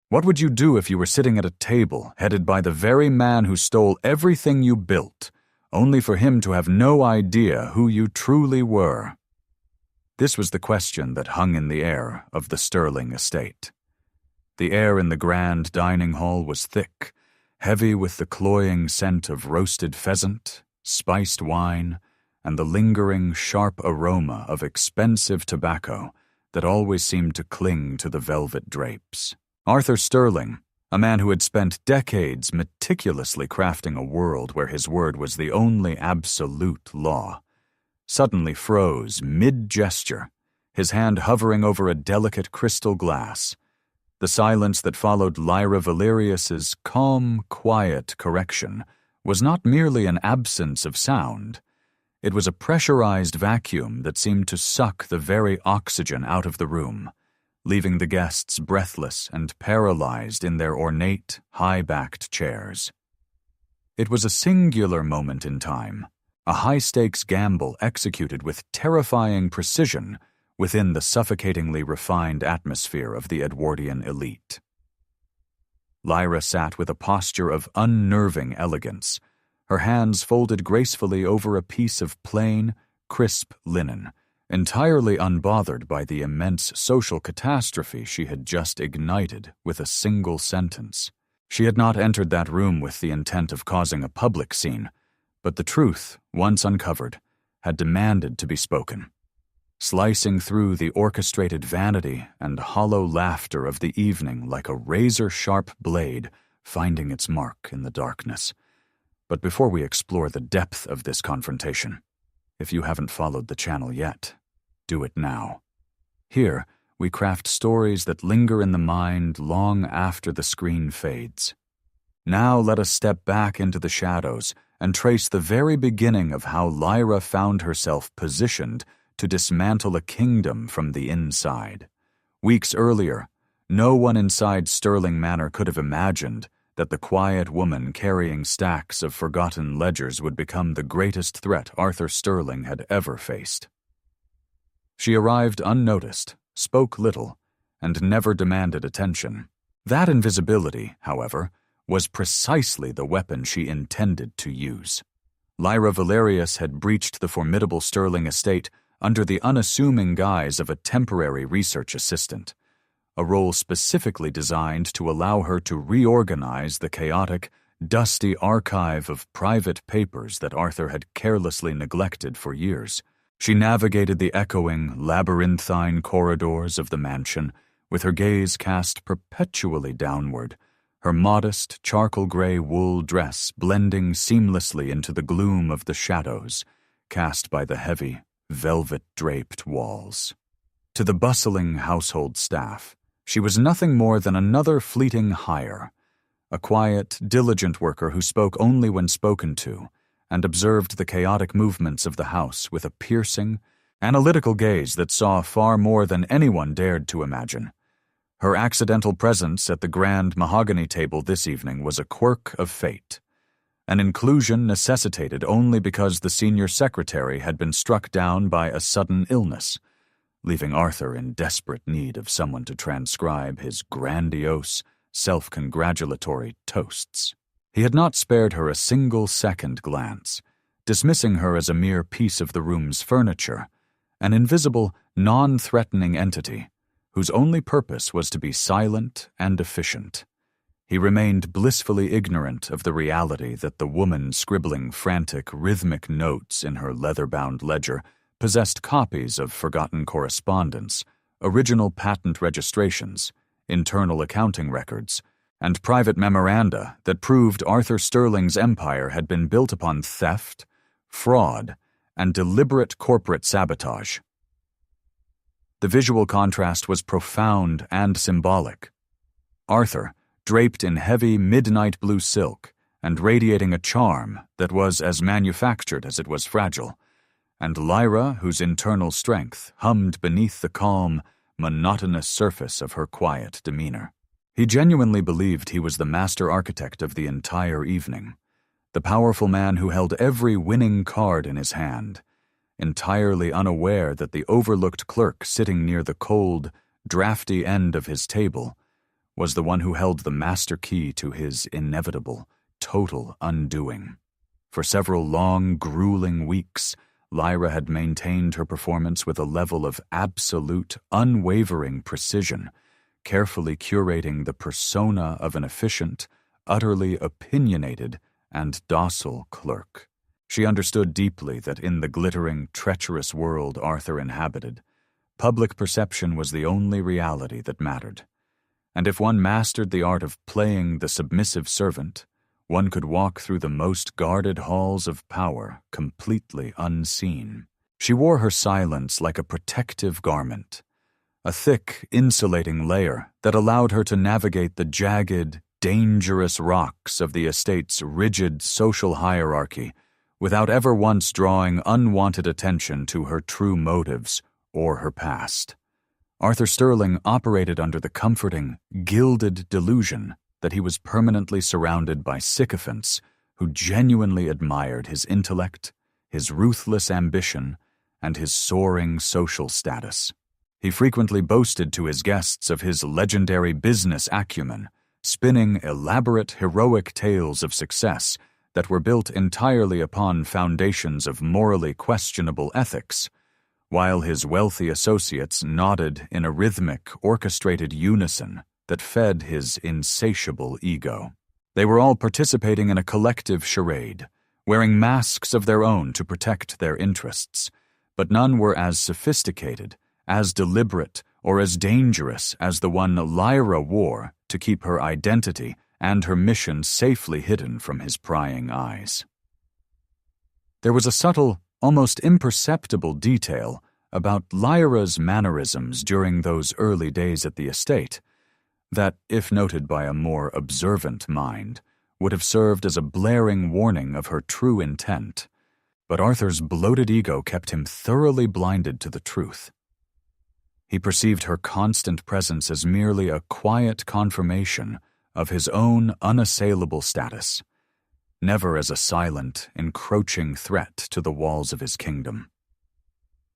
What would you do if you were sitting at a table headed by the very man who stole everything you built, only for him to have no idea who you truly were? This was the question that hung in the air of the Stirling estate. The air in the grand dining hall was thick, heavy with the cloying scent of roasted pheasant, spiced wine, and the lingering, sharp aroma of expensive tobacco that always seemed to cling to the velvet drapes. Arthur Stirling, a man who had spent decades meticulously crafting a world where his word was the only absolute law, suddenly froze mid-gesture, his hand hovering over a delicate crystal glass. The silence that followed Lyra Valerius's calm, quiet correction was not merely an absence of sound. It was a pressurized vacuum that seemed to suck the very oxygen out of the room, leaving the guests breathless and paralyzed in their ornate, high-backed chairs. It was a singular moment in time, a high-stakes gamble executed with terrifying precision within the suffocatingly refined atmosphere of the Edwardian elite. Lyra sat with a posture of unnerving elegance, her hands folded gracefully over a piece of plain, crisp linen, entirely unbothered by the immense social catastrophe she had just ignited with a single sentence. She had not entered that room with the intent of causing a public scene, but the truth, once uncovered, had demanded to be spoken. Slicing through the orchestrated vanity and hollow laughter of the evening like a razor-sharp blade finding its mark in the darkness. But before we explore the depth of this confrontation, if you haven't followed the channel yet, do it now. Here, we craft stories that linger in the mind long after the screen fades. Now let us step back into the shadows and trace the very beginning of how Lyra found herself positioned to dismantle a kingdom from the inside. Weeks earlier, no one inside Stirling Manor could have imagined that the quiet woman carrying stacks of forgotten ledgers would become the greatest threat Arthur Stirling had ever faced. She arrived unnoticed, spoke little, and never demanded attention. That invisibility, however, was precisely the weapon she intended to use. Lyra Valerius had breached the formidable Stirling estate under the unassuming guise of a temporary research assistant, a role specifically designed to allow her to reorganize the chaotic, dusty archive of private papers that Arthur had carelessly neglected for years. She navigated the echoing, labyrinthine corridors of the mansion, with her gaze cast perpetually downward, her modest, charcoal-gray wool dress blending seamlessly into the gloom of the shadows cast by the heavy, velvet-draped walls. To the bustling household staff, she was nothing more than another fleeting hire, a quiet, diligent worker who spoke only when spoken to, and observed the chaotic movements of the house with a piercing, analytical gaze that saw far more than anyone dared to imagine. Her accidental presence at the grand mahogany table this evening was a quirk of fate, an inclusion necessitated only because the senior secretary had been struck down by a sudden illness, leaving Arthur in desperate need of someone to transcribe his grandiose, self-congratulatory toasts. He had not spared her a single second glance, dismissing her as a mere piece of the room's furniture, an invisible, non-threatening entity whose only purpose was to be silent and efficient. He remained blissfully ignorant of the reality that the woman scribbling frantic, rhythmic notes in her leather-bound ledger possessed copies of forgotten correspondence, original patent registrations, internal accounting records, and private memoranda that proved Arthur Stirling's empire had been built upon theft, fraud, and deliberate corporate sabotage. The visual contrast was profound and symbolic. Arthur, draped in heavy midnight blue silk and radiating a charm that was as manufactured as it was fragile, and Lyra, whose internal strength hummed beneath the calm, monotonous surface of her quiet demeanor. He genuinely believed he was the master architect of the entire evening, the powerful man who held every winning card in his hand, entirely unaware that the overlooked clerk sitting near the cold, drafty end of his table was the one who held the master key to his inevitable, total undoing. For several long, grueling weeks, Lyra had maintained her performance with a level of absolute, unwavering precision, carefully curating the persona of an efficient, utterly opinionated, and docile clerk. She understood deeply that in the glittering, treacherous world Arthur inhabited, public perception was the only reality that mattered. And if one mastered the art of playing the submissive servant, one could walk through the most guarded halls of power completely unseen. She wore her silence like a protective garment, a thick, insulating layer that allowed her to navigate the jagged, dangerous rocks of the estate's rigid social hierarchy without ever once drawing unwanted attention to her true motives or her past. Arthur Sterling operated under the comforting, gilded delusion that he was permanently surrounded by sycophants who genuinely admired his intellect, his ruthless ambition, and his soaring social status. He frequently boasted to his guests of his legendary business acumen, spinning elaborate, heroic tales of success that were built entirely upon foundations of morally questionable ethics, while his wealthy associates nodded in a rhythmic, orchestrated unison that fed his insatiable ego. They were all participating in a collective charade, wearing masks of their own to protect their interests, but none were as sophisticated, as deliberate, or as dangerous as the one Lyra wore to keep her identity and her mission safely hidden from his prying eyes. There was a subtle, almost imperceptible detail about Lyra's mannerisms during those early days at the estate that, if noted by a more observant mind, would have served as a blaring warning of her true intent. But Arthur's bloated ego kept him thoroughly blinded to the truth. He perceived her constant presence as merely a quiet confirmation of his own unassailable status, never as a silent, encroaching threat to the walls of his kingdom.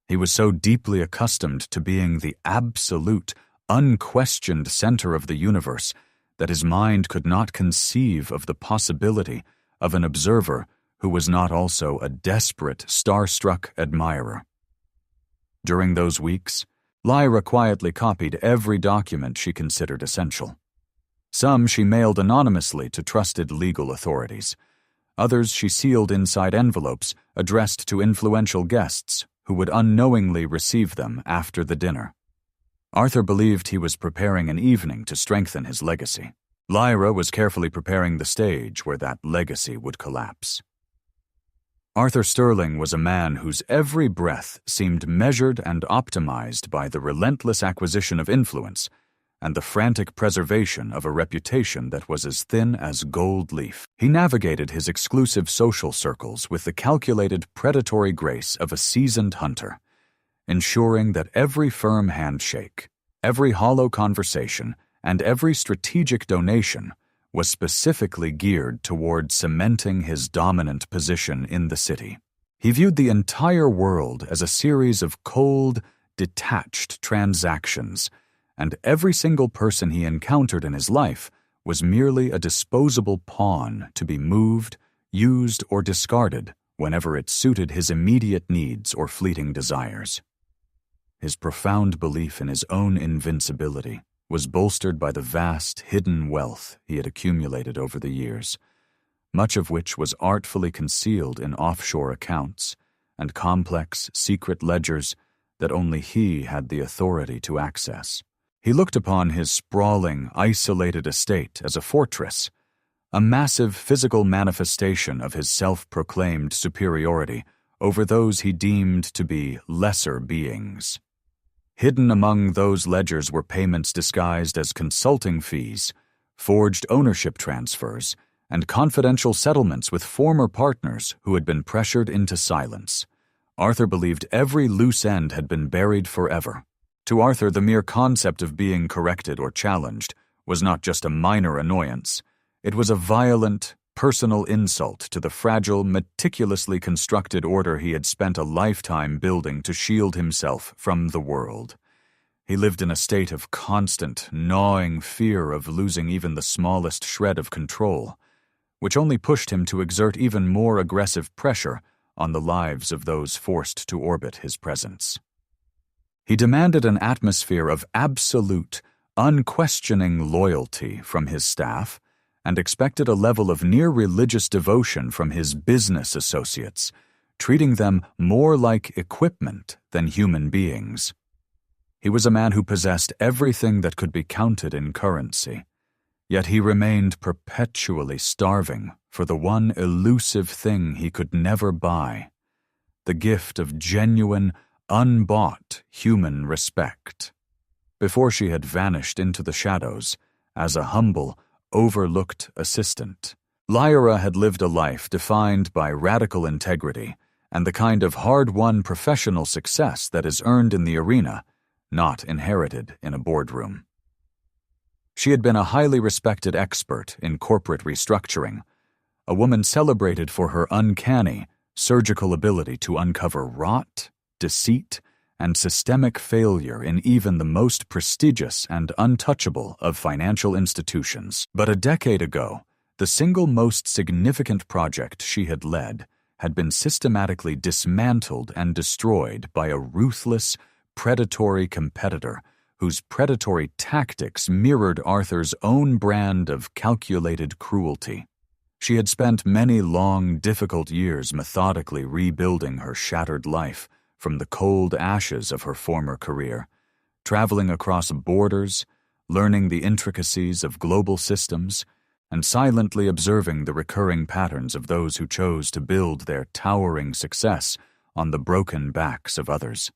He was so deeply accustomed to being the absolute, unquestioned center of the universe that his mind could not conceive of the possibility of an observer who was not also a desperate, star-struck admirer. During those weeks, Lyra quietly copied every document she considered essential. Some she mailed anonymously to trusted legal authorities. Others she sealed inside envelopes addressed to influential guests who would unknowingly receive them after the dinner. Arthur believed he was preparing an evening to strengthen his legacy. Lyra was carefully preparing the stage where that legacy would collapse. Arthur Sterling was a man whose every breath seemed measured and optimized by the relentless acquisition of influence and the frantic preservation of a reputation that was as thin as gold leaf. He navigated his exclusive social circles with the calculated predatory grace of a seasoned hunter, ensuring that every firm handshake, every hollow conversation, and every strategic donation was specifically geared toward cementing his dominant position in the city. He viewed the entire world as a series of cold, detached transactions, and every single person he encountered in his life was merely a disposable pawn to be moved, used, or discarded whenever it suited his immediate needs or fleeting desires. His profound belief in his own invincibility was bolstered by the vast, hidden wealth he had accumulated over the years, much of which was artfully concealed in offshore accounts and complex, secret ledgers that only he had the authority to access. He looked upon his sprawling, isolated estate as a fortress, a massive physical manifestation of his self-proclaimed superiority over those he deemed to be lesser beings. Hidden among those ledgers were payments disguised as consulting fees, forged ownership transfers, and confidential settlements with former partners who had been pressured into silence. Arthur believed every loose end had been buried forever. To Arthur, the mere concept of being corrected or challenged was not just a minor annoyance. It was a violent, personal insult to the fragile, meticulously constructed order he had spent a lifetime building to shield himself from the world. He lived in a state of constant, gnawing fear of losing even the smallest shred of control, which only pushed him to exert even more aggressive pressure on the lives of those forced to orbit his presence. He demanded an atmosphere of absolute, unquestioning loyalty from his staff and expected a level of near-religious devotion from his business associates, treating them more like equipment than human beings. He was a man who possessed everything that could be counted in currency, yet he remained perpetually starving for the one elusive thing he could never buy, the gift of genuine, unbought human respect. Before she had vanished into the shadows as a humble, overlooked assistant, Lyra had lived a life defined by radical integrity and the kind of hard-won professional success that is earned in the arena, not inherited in a boardroom. She had been a highly respected expert in corporate restructuring, a woman celebrated for her uncanny, surgical ability to uncover rot, deceit, and systemic failure in even the most prestigious and untouchable of financial institutions. But a decade ago, the single most significant project she had led had been systematically dismantled and destroyed by a ruthless, predatory competitor whose predatory tactics mirrored Arthur's own brand of calculated cruelty. She had spent many long, difficult years methodically rebuilding her shattered life from the cold ashes of her former career, traveling across borders, learning the intricacies of global systems, and silently observing the recurring patterns of those who chose to build their towering success on the broken backs of others.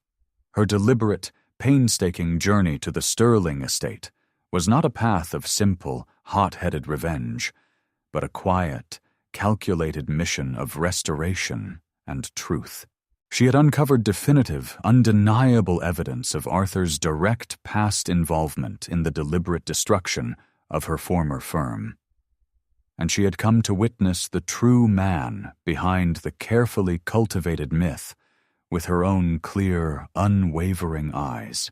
Her deliberate, painstaking journey to the Sterling estate was not a path of simple, hot-headed revenge, but a quiet, calculated mission of restoration and truth. She had uncovered definitive, undeniable evidence of Arthur's direct past involvement in the deliberate destruction of her former firm, and she had come to witness the true man behind the carefully cultivated myth with her own clear, unwavering eyes.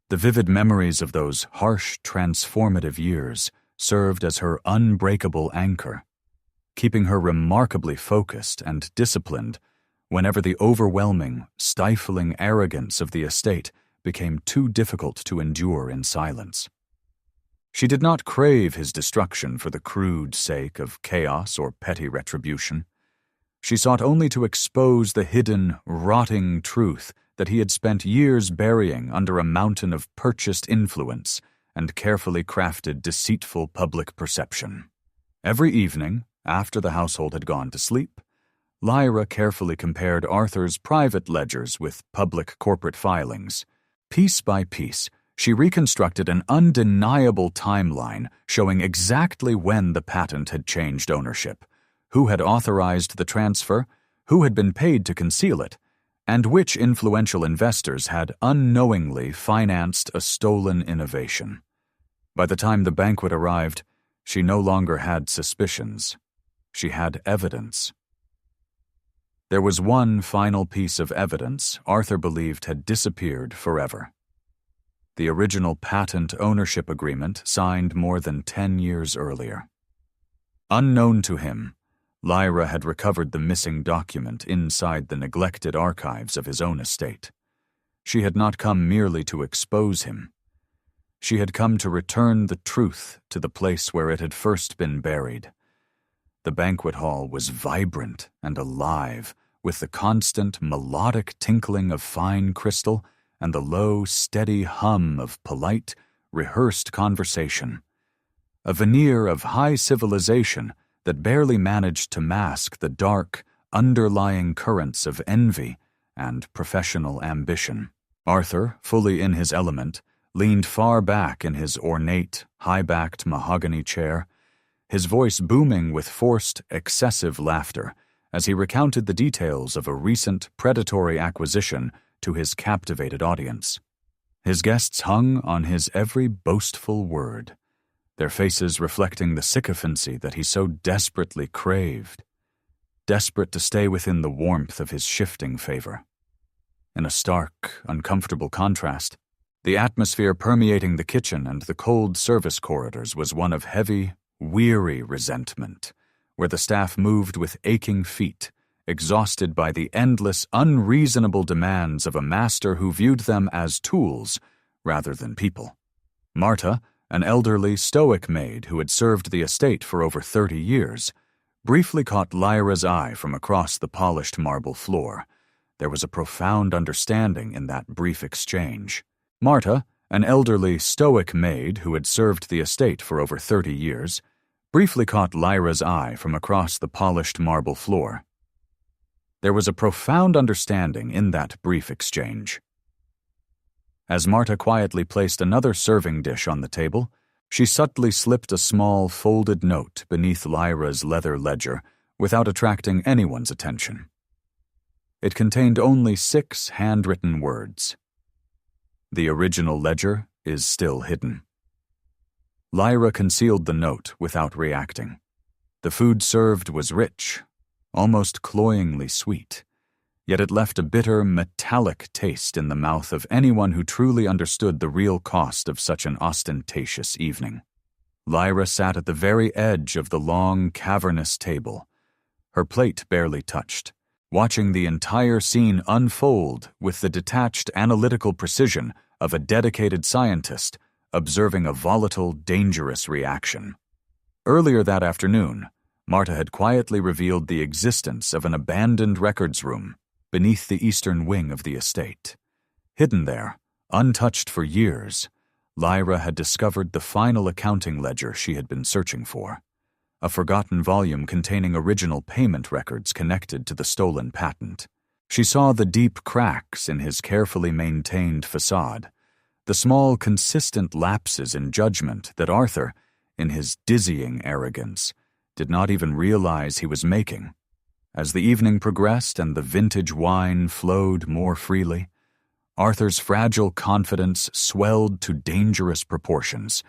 The vivid memories of those harsh, transformative years served as her unbreakable anchor, keeping her remarkably focused and disciplined whenever the overwhelming, stifling arrogance of the estate became too difficult to endure in silence. She did not crave his destruction for the crude sake of chaos or petty retribution. She sought only to expose the hidden, rotting truth that he had spent years burying under a mountain of purchased influence and carefully crafted deceitful public perception. Every evening, after the household had gone to sleep, Lyra carefully compared Arthur's private ledgers with public corporate filings. Piece by piece, she reconstructed an undeniable timeline showing exactly when the patent had changed ownership, who had authorized the transfer, who had been paid to conceal it, and which influential investors had unknowingly financed a stolen innovation. By the time the banquet arrived, she no longer had suspicions. She had evidence. There was one final piece of evidence Arthur believed had disappeared forever. The original patent ownership agreement signed more than 10 years earlier. Unknown to him, Lyra had recovered the missing document inside the neglected archives of his own estate. She had not come merely to expose him. She had come to return the truth to the place where it had first been buried. The banquet hall was vibrant and alive, with the constant, melodic tinkling of fine crystal and the low, steady hum of polite, rehearsed conversation. A veneer of high civilization that barely managed to mask the dark, underlying currents of envy and professional ambition. Arthur, fully in his element, leaned far back in his ornate, high-backed mahogany chair, his voice booming with forced, excessive laughter as he recounted the details of a recent predatory acquisition to his captivated audience. His guests hung on his every boastful word, their faces reflecting the sycophancy that he so desperately craved, desperate to stay within the warmth of his shifting favor. In a stark, uncomfortable contrast, The atmosphere permeating the kitchen and the cold service corridors was one of heavy, weary resentment, where the staff moved with aching feet, exhausted by the endless, unreasonable demands of a master who viewed them as tools rather than people. Marta, an elderly, stoic maid who had served the estate for over 30 years, briefly caught Lyra's eye from across the polished marble floor. There was a profound understanding in that brief exchange. Marta, an elderly, stoic maid who had served the estate for over 30 years, briefly caught Lyra's eye from across the polished marble floor. There was a profound understanding in that brief exchange. As Marta quietly placed another serving dish on the table, she subtly slipped a small, folded note beneath Lyra's leather ledger without attracting anyone's attention. It contained only 6 handwritten words. The original ledger is still hidden. Lyra concealed the note without reacting. The food served was rich, almost cloyingly sweet, yet it left a bitter, metallic taste in the mouth of anyone who truly understood the real cost of such an ostentatious evening. Lyra sat at the very edge of the long, cavernous table, her plate barely touched, watching the entire scene unfold with the detached analytical precision of a dedicated scientist observing a volatile, dangerous reaction. Earlier that afternoon, Marta had quietly revealed the existence of an abandoned records room beneath the eastern wing of the estate. Hidden there, untouched for years, Lyra had discovered the final accounting ledger she had been searching for, a forgotten volume containing original payment records connected to the stolen patent. She saw the deep cracks in his carefully maintained facade, the small, consistent lapses in judgment that Arthur, in his dizzying arrogance, did not even realize he was making. As the evening progressed and the vintage wine flowed more freely, Arthur's fragile confidence swelled to dangerous proportions,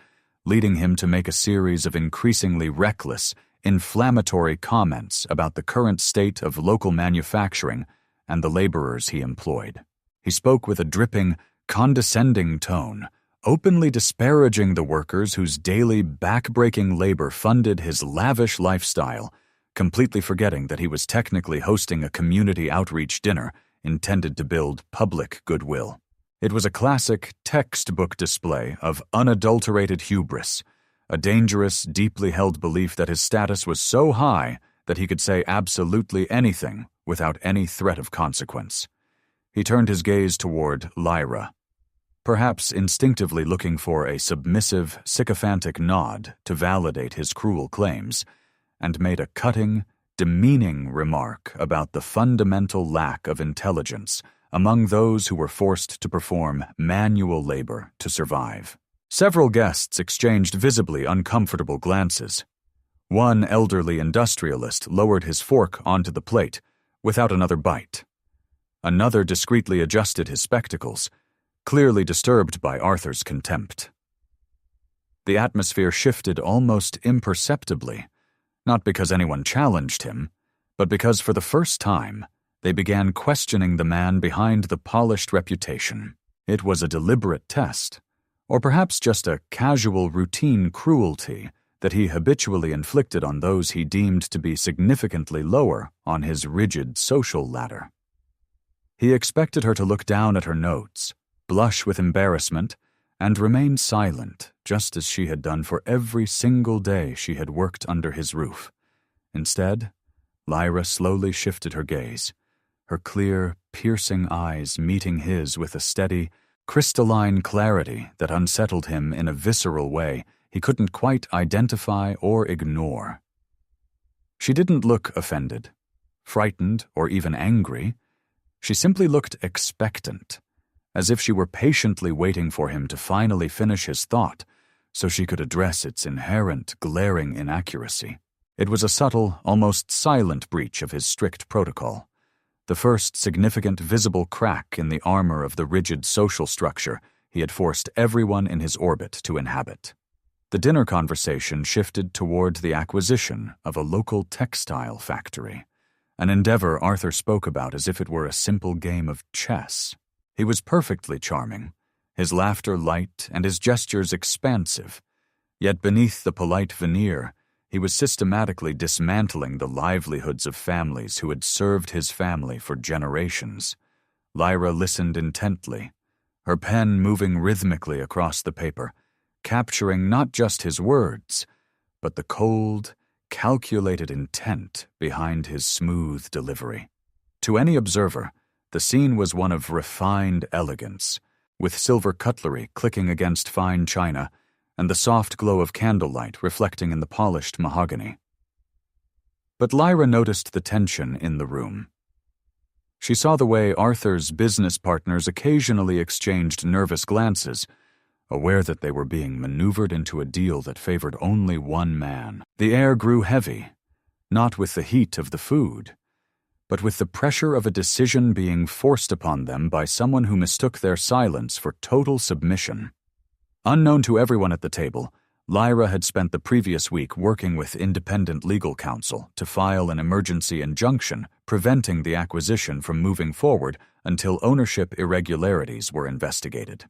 leading him to make a series of increasingly reckless, inflammatory comments about the current state of local manufacturing and the laborers he employed. He spoke with a dripping, condescending tone, openly disparaging the workers whose daily, back-breaking labor funded his lavish lifestyle, completely forgetting that he was technically hosting a community outreach dinner intended to build public goodwill. It was a classic textbook display of unadulterated hubris, a dangerous, deeply held belief that his status was so high that he could say absolutely anything without any threat of consequence. He turned his gaze toward Lyra, perhaps instinctively looking for a submissive, sycophantic nod to validate his cruel claims, and made a cutting, demeaning remark about the fundamental lack of intelligence among those who were forced to perform manual labor to survive. Several guests exchanged visibly uncomfortable glances. One elderly industrialist lowered his fork onto the plate without another bite. Another discreetly adjusted his spectacles, clearly disturbed by Arthur's contempt. The atmosphere shifted almost imperceptibly, not because anyone challenged him, but because for the first time they began questioning the man behind the polished reputation. It was a deliberate test, or perhaps just a casual routine cruelty that he habitually inflicted on those he deemed to be significantly lower on his rigid social ladder. He expected her to look down at her notes, blush with embarrassment, and remain silent, just as she had done for every single day she had worked under his roof. Instead, Lyra slowly shifted her gaze, her clear, piercing eyes meeting his with a steady, crystalline clarity that unsettled him in a visceral way he couldn't quite identify or ignore. She didn't look offended, frightened, or even angry. She simply looked expectant, as if she were patiently waiting for him to finally finish his thought so she could address its inherent, glaring inaccuracy. It was a subtle, almost silent breach of his strict protocol, the first significant visible crack in the armor of the rigid social structure he had forced everyone in his orbit to inhabit. The dinner conversation shifted toward the acquisition of a local textile factory, an endeavor Arthur spoke about as if it were a simple game of chess. He was perfectly charming, his laughter light and his gestures expansive. Yet beneath the polite veneer, he was systematically dismantling the livelihoods of families who had served his family for generations. Lyra listened intently, her pen moving rhythmically across the paper, capturing not just his words, but the cold, calculated intent behind his smooth delivery. To any observer, the scene was one of refined elegance, with silver cutlery clicking against fine china and the soft glow of candlelight reflecting in the polished mahogany. But Lyra noticed the tension in the room. She saw the way Arthur's business partners occasionally exchanged nervous glances, aware that they were being maneuvered into a deal that favored only one man. The air grew heavy, not with the heat of the food, but with the pressure of a decision being forced upon them by someone who mistook their silence for total submission. Unknown to everyone at the table, Lyra had spent the previous week working with independent legal counsel to file an emergency injunction preventing the acquisition from moving forward until ownership irregularities were investigated.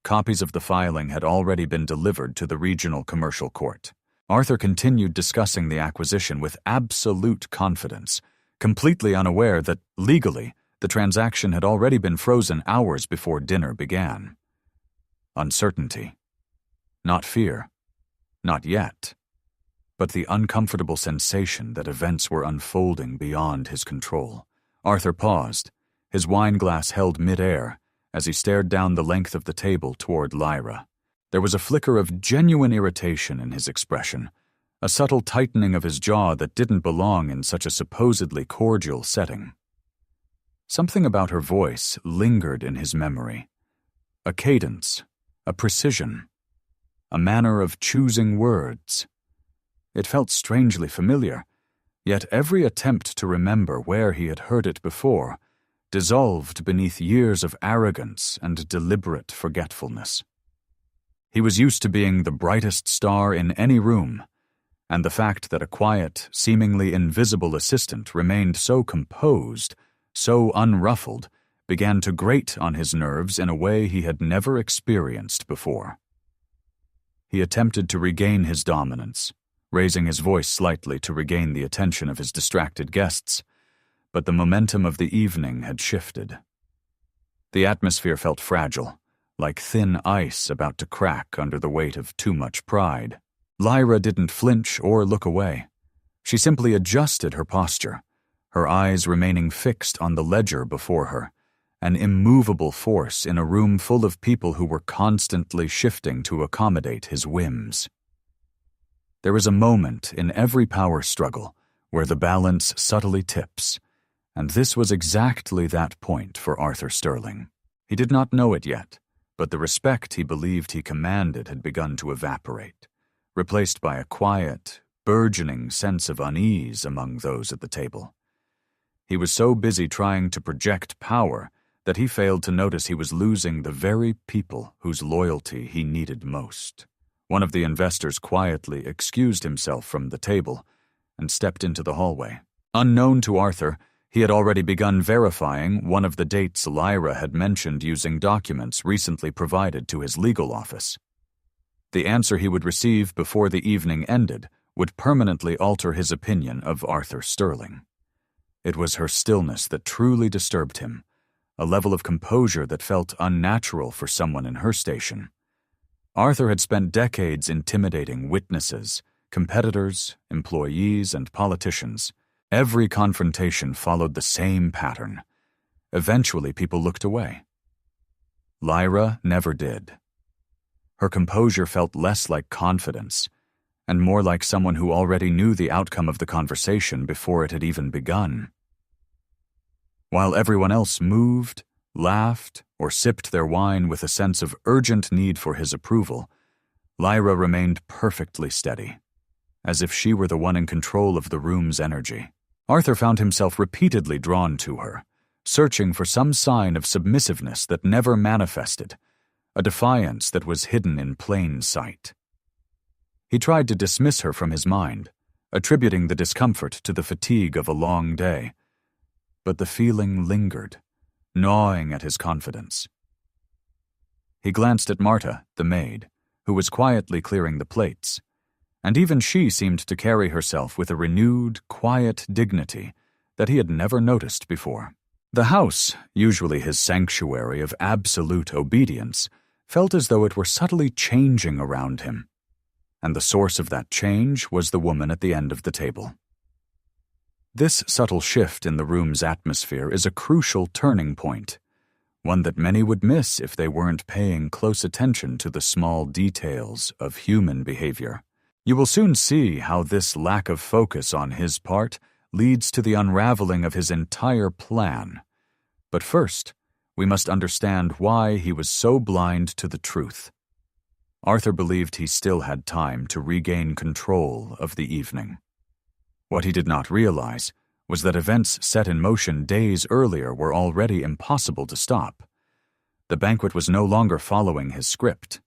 Copies of the filing had already been delivered to the regional commercial court. Arthur continued discussing the acquisition with absolute confidence, completely unaware that, legally, the transaction had already been frozen hours before dinner began. Uncertainty. Not fear. Not yet. But the uncomfortable sensation that events were unfolding beyond his control. Arthur paused, his wine glass held mid-air, as he stared down the length of the table toward Lyra. There was a flicker of genuine irritation in his expression, a subtle tightening of his jaw that didn't belong in such a supposedly cordial setting. Something about her voice lingered in his memory. A cadence, a precision, a manner of choosing words. It felt strangely familiar, yet every attempt to remember where he had heard it before dissolved beneath years of arrogance and deliberate forgetfulness. He was used to being the brightest star in any room, and the fact that a quiet, seemingly invisible assistant remained so composed, so unruffled, began to grate on his nerves in a way he had never experienced before. He attempted to regain his dominance, raising his voice slightly to regain the attention of his distracted guests, but the momentum of the evening had shifted. The atmosphere felt fragile, like thin ice about to crack under the weight of too much pride. Lyra didn't flinch or look away. She simply adjusted her posture, her eyes remaining fixed on the ledger before her, an immovable force in a room full of people who were constantly shifting to accommodate his whims. There is a moment in every power struggle where the balance subtly tips, and this was exactly that point for Arthur Sterling. He did not know it yet, but the respect he believed he commanded had begun to evaporate, replaced by a quiet, burgeoning sense of unease among those at the table. He was so busy trying to project power that he failed to notice he was losing the very people whose loyalty he needed most. One of the investors quietly excused himself from the table and stepped into the hallway. Unknown to Arthur, he had already begun verifying one of the dates Lyra had mentioned using documents recently provided to his legal office. The answer he would receive before the evening ended would permanently alter his opinion of Arthur Sterling. It was her stillness that truly disturbed him, a level of composure that felt unnatural for someone in her station. Arthur had spent decades intimidating witnesses, competitors, employees, and politicians. Every confrontation followed the same pattern. Eventually, people looked away. Lyra never did. Her composure felt less like confidence, and more like someone who already knew the outcome of the conversation before it had even begun. While everyone else moved, laughed, or sipped their wine with a sense of urgent need for his approval, Lyra remained perfectly steady, as if she were the one in control of the room's energy. Arthur found himself repeatedly drawn to her, searching for some sign of submissiveness that never manifested, a defiance that was hidden in plain sight. He tried to dismiss her from his mind, attributing the discomfort to the fatigue of a long day, but the feeling lingered, gnawing at his confidence. He glanced at Marta, the maid, who was quietly clearing the plates, and even she seemed to carry herself with a renewed, quiet dignity that he had never noticed before. The house, usually his sanctuary of absolute obedience, felt as though it were subtly changing around him, and the source of that change was the woman at the end of the table. This subtle shift in the room's atmosphere is a crucial turning point, one that many would miss if they weren't paying close attention to the small details of human behavior. You will soon see how this lack of focus on his part leads to the unraveling of his entire plan. But first, we must understand why he was so blind to the truth. Arthur believed he still had time to regain control of the evening. What he did not realize was that events set in motion days earlier were already impossible to stop. The banquet was no longer following his script.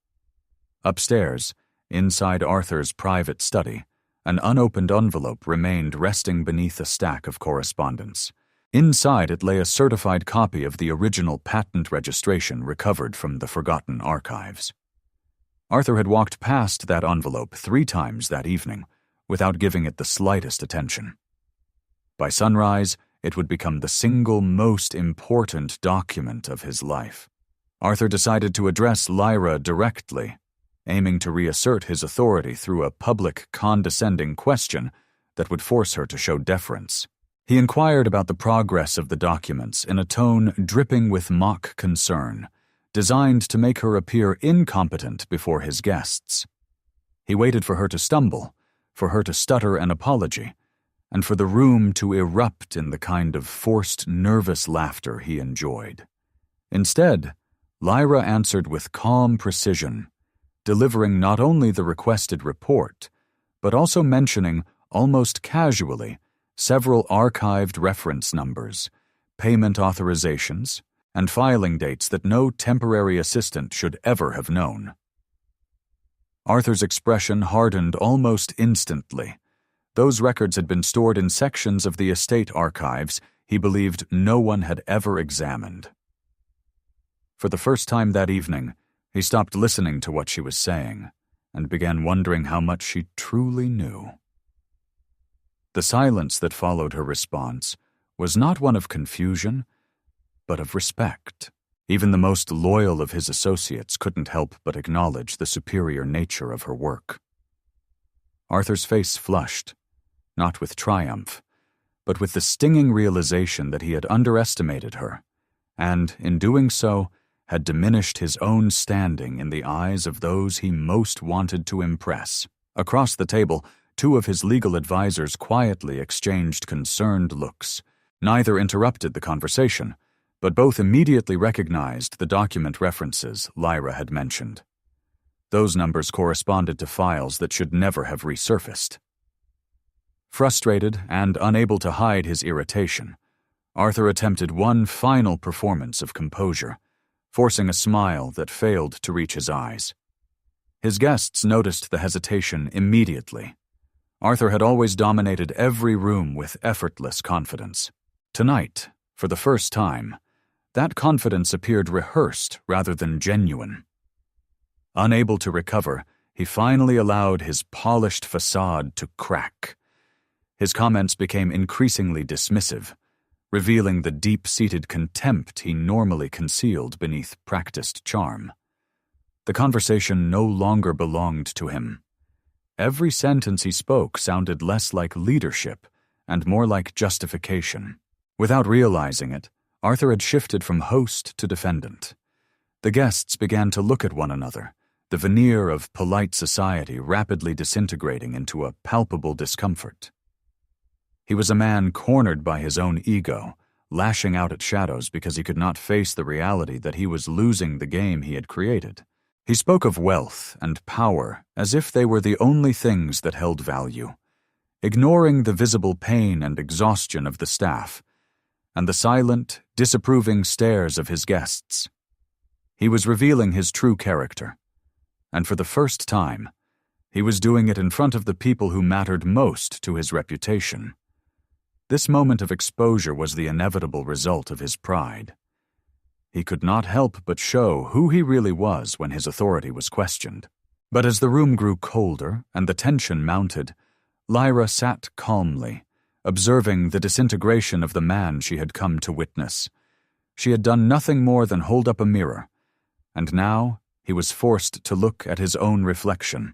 Upstairs, inside Arthur's private study, an unopened envelope remained resting beneath a stack of correspondence. Inside it lay a certified copy of the original patent registration recovered from the forgotten archives. Arthur had walked past that envelope 3 times that evening without giving it the slightest attention. By sunrise, it would become the single most important document of his life. Arthur decided to address Lyra directly, aiming to reassert his authority through a public, condescending question that would force her to show deference. He inquired about the progress of the documents in a tone dripping with mock concern, designed to make her appear incompetent before his guests. He waited for her to stumble, for her to stutter an apology, and for the room to erupt in the kind of forced, nervous laughter he enjoyed. Instead, Lyra answered with calm precision, delivering not only the requested report, but also mentioning, almost casually, several archived reference numbers, payment authorizations, and filing dates that no temporary assistant should ever have known. Arthur's expression hardened almost instantly. Those records had been stored in sections of the estate archives he believed no one had ever examined. For the first time that evening, he stopped listening to what she was saying and began wondering how much she truly knew. The silence that followed her response was not one of confusion, but of respect. Even the most loyal of his associates couldn't help but acknowledge the superior nature of her work. Arthur's face flushed, not with triumph, but with the stinging realization that he had underestimated her, and, in doing so, had diminished his own standing in the eyes of those he most wanted to impress. Across the table, 2 of his legal advisors quietly exchanged concerned looks. Neither interrupted the conversation, but both immediately recognized the document references Lyra had mentioned. Those numbers corresponded to files that should never have resurfaced. Frustrated and unable to hide his irritation, Arthur attempted one final performance of composure, forcing a smile that failed to reach his eyes. His guests noticed the hesitation immediately. Arthur had always dominated every room with effortless confidence. Tonight, for the first time, that confidence appeared rehearsed rather than genuine. Unable to recover, he finally allowed his polished facade to crack. His comments became increasingly dismissive, revealing the deep-seated contempt he normally concealed beneath practiced charm. The conversation no longer belonged to him. Every sentence he spoke sounded less like leadership and more like justification. Without realizing it, Arthur had shifted from host to defendant. The guests began to look at one another, the veneer of polite society rapidly disintegrating into a palpable discomfort. He was a man cornered by his own ego, lashing out at shadows because he could not face the reality that he was losing the game he had created. He spoke of wealth and power as if they were the only things that held value, ignoring the visible pain and exhaustion of the staff, and the silent, disapproving stares of his guests. He was revealing his true character, and for the first time, he was doing it in front of the people who mattered most to his reputation. This moment of exposure was the inevitable result of his pride. He could not help but show who he really was when his authority was questioned. But as the room grew colder and the tension mounted, Lyra sat calmly, observing the disintegration of the man she had come to witness. She had done nothing more than hold up a mirror, and now he was forced to look at his own reflection.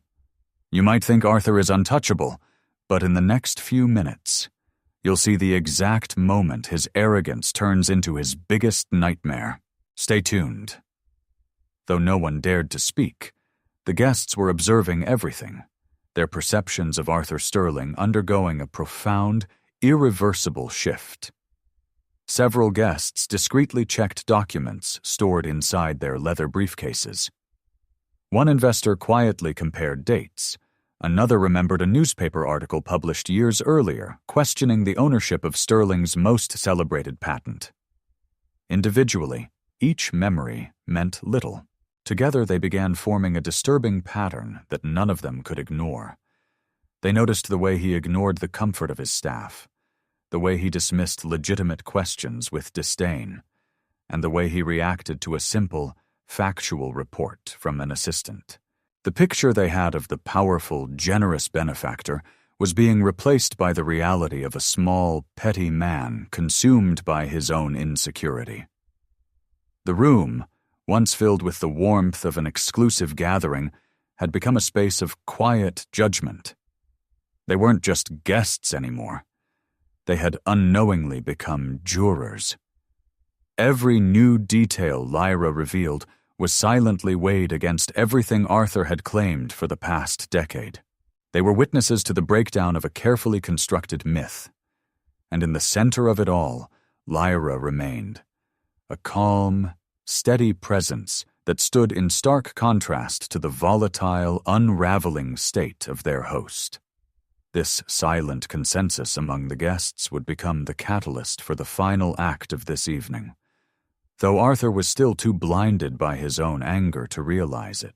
You might think Arthur is untouchable, but in the next few minutes, you'll see the exact moment his arrogance turns into his biggest nightmare. Stay tuned. Though no one dared to speak, the guests were observing everything, their perceptions of Arthur Sterling undergoing a profound, irreversible shift. Several guests discreetly checked documents stored inside their leather briefcases. One investor quietly compared dates. Another remembered a newspaper article published years earlier questioning the ownership of Sterling's most celebrated patent. Individually, each memory meant little. Together they began forming a disturbing pattern that none of them could ignore. They noticed the way he ignored the comfort of his staff, the way he dismissed legitimate questions with disdain, and the way he reacted to a simple, factual report from an assistant. The picture they had of the powerful, generous benefactor was being replaced by the reality of a small, petty man consumed by his own insecurity. The room, once filled with the warmth of an exclusive gathering, had become a space of quiet judgment. They weren't just guests anymore. They had unknowingly become jurors. Every new detail Lyra revealed was silently weighed against everything Arthur had claimed for the past decade. They were witnesses to the breakdown of a carefully constructed myth. And in the center of it all, Lyra remained, a calm, steady presence that stood in stark contrast to the volatile, unraveling state of their host. This silent consensus among the guests would become the catalyst for the final act of this evening, though Arthur was still too blinded by his own anger to realize it.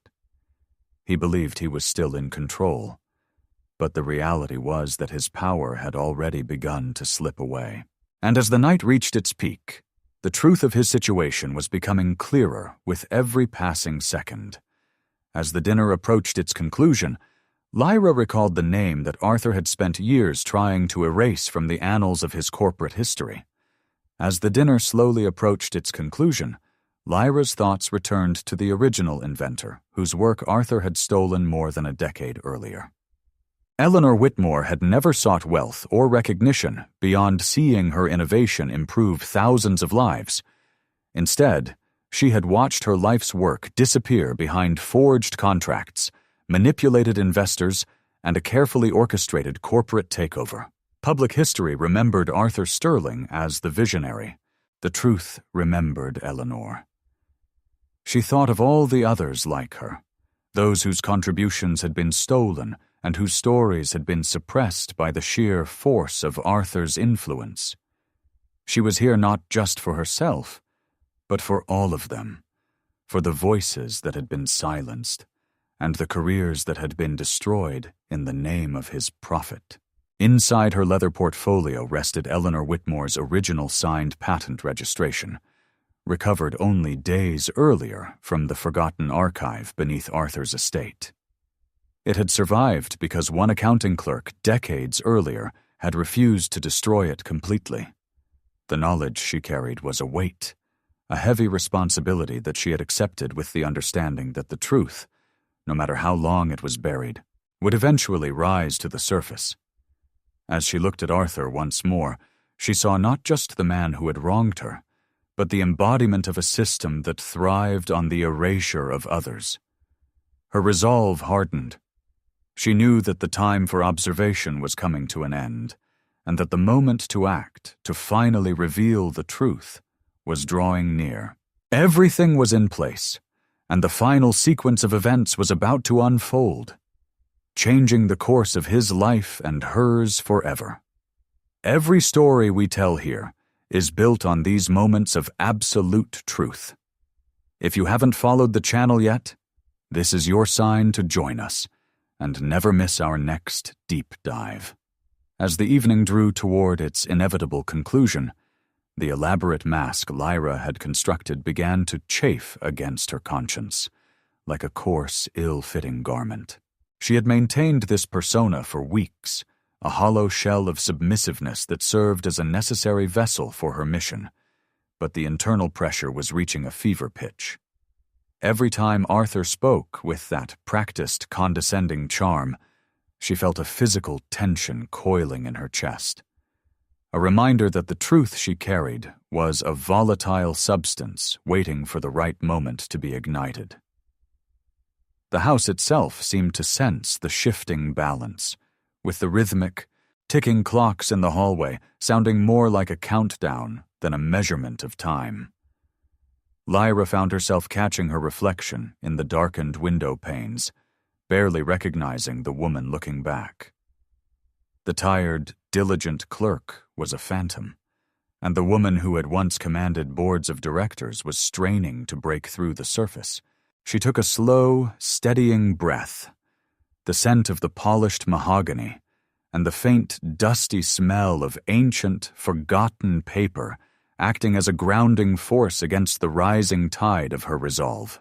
He believed he was still in control, but the reality was that his power had already begun to slip away. And as the night reached its peak, the truth of his situation was becoming clearer with every passing second. As the dinner approached its conclusion, Lyra recalled the name that Arthur had spent years trying to erase from the annals of his corporate history. As the dinner slowly approached its conclusion, Lyra's thoughts returned to the original inventor, whose work Arthur had stolen more than a decade earlier. Eleanor Whitmore had never sought wealth or recognition beyond seeing her innovation improve thousands of lives. Instead, she had watched her life's work disappear behind forged contracts, manipulated investors, and a carefully orchestrated corporate takeover. Public history remembered Arthur Sterling as the visionary. The truth remembered Eleanor. She thought of all the others like her, those whose contributions had been stolen and whose stories had been suppressed by the sheer force of Arthur's influence. She was here not just for herself, but for all of them, for the voices that had been silenced, and the careers that had been destroyed in the name of his profit. Inside her leather portfolio rested Eleanor Whitmore's original signed patent registration, recovered only days earlier from the forgotten archive beneath Arthur's estate. It had survived because one accounting clerk decades earlier had refused to destroy it completely. The knowledge she carried was a weight, a heavy responsibility that she had accepted with the understanding that the truth, no matter how long it was buried, would eventually rise to the surface. As she looked at Arthur once more, she saw not just the man who had wronged her, but the embodiment of a system that thrived on the erasure of others. Her resolve hardened. She knew that the time for observation was coming to an end, and that the moment to act, to finally reveal the truth, was drawing near. Everything was in place, and the final sequence of events was about to unfold, changing the course of his life and hers forever. Every story we tell here is built on these moments of absolute truth. If you haven't followed the channel yet, this is your sign to join us and never miss our next deep dive. As the evening drew toward its inevitable conclusion, The elaborate mask Lyra had constructed began to chafe against her conscience, like a coarse, ill-fitting garment. She had maintained this persona for weeks, a hollow shell of submissiveness that served as a necessary vessel for her mission, but the internal pressure was reaching a fever pitch. Every time Arthur spoke with that practiced, condescending charm, she felt a physical tension coiling in her chest, a reminder that the truth she carried was a volatile substance waiting for the right moment to be ignited. The house itself seemed to sense the shifting balance, with the rhythmic, ticking clocks in the hallway sounding more like a countdown than a measurement of time. Lyra found herself catching her reflection in the darkened window panes, barely recognizing the woman looking back. The tired, diligent clerk was a phantom, and the woman who had once commanded boards of directors was straining to break through the surface. She took a slow, steadying breath. The scent of the polished mahogany and the faint, dusty smell of ancient, forgotten paper acting as a grounding force against the rising tide of her resolve.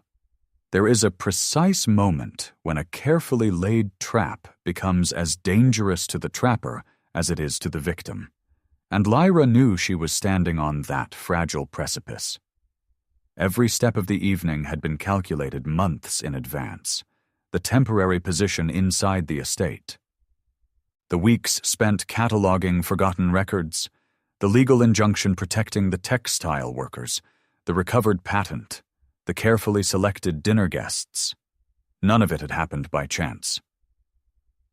There is a precise moment when a carefully laid trap becomes as dangerous to the trapper as it is to the victim, and Lyra knew she was standing on that fragile precipice. Every step of the evening had been calculated months in advance, the temporary position inside the estate, the weeks spent cataloging forgotten records, the legal injunction protecting the textile workers, the recovered patent, the carefully selected dinner guests. None of it had happened by chance.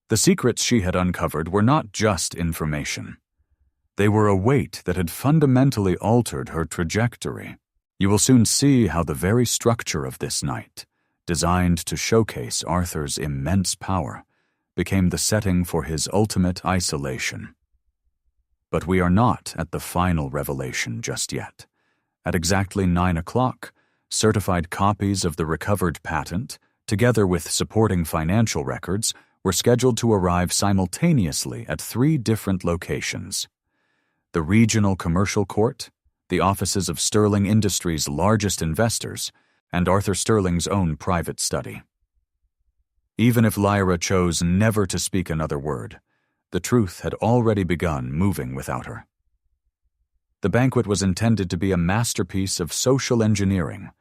The secrets she had uncovered were not just information. They were a weight that had fundamentally altered her trajectory. You will soon see how the very structure of this night, designed to showcase Arthur's immense power, became the setting for his ultimate isolation. But we are not at the final revelation just yet. At exactly 9 o'clock, certified copies of the recovered patent, together with supporting financial records, were scheduled to arrive simultaneously at 3 different locations: the Regional Commercial Court, the offices of Sterling Industries' largest investors, and Arthur Sterling's own private study. Even if Lyra chose never to speak another word, the truth had already begun moving without her. The banquet was intended to be a masterpiece of social engineering,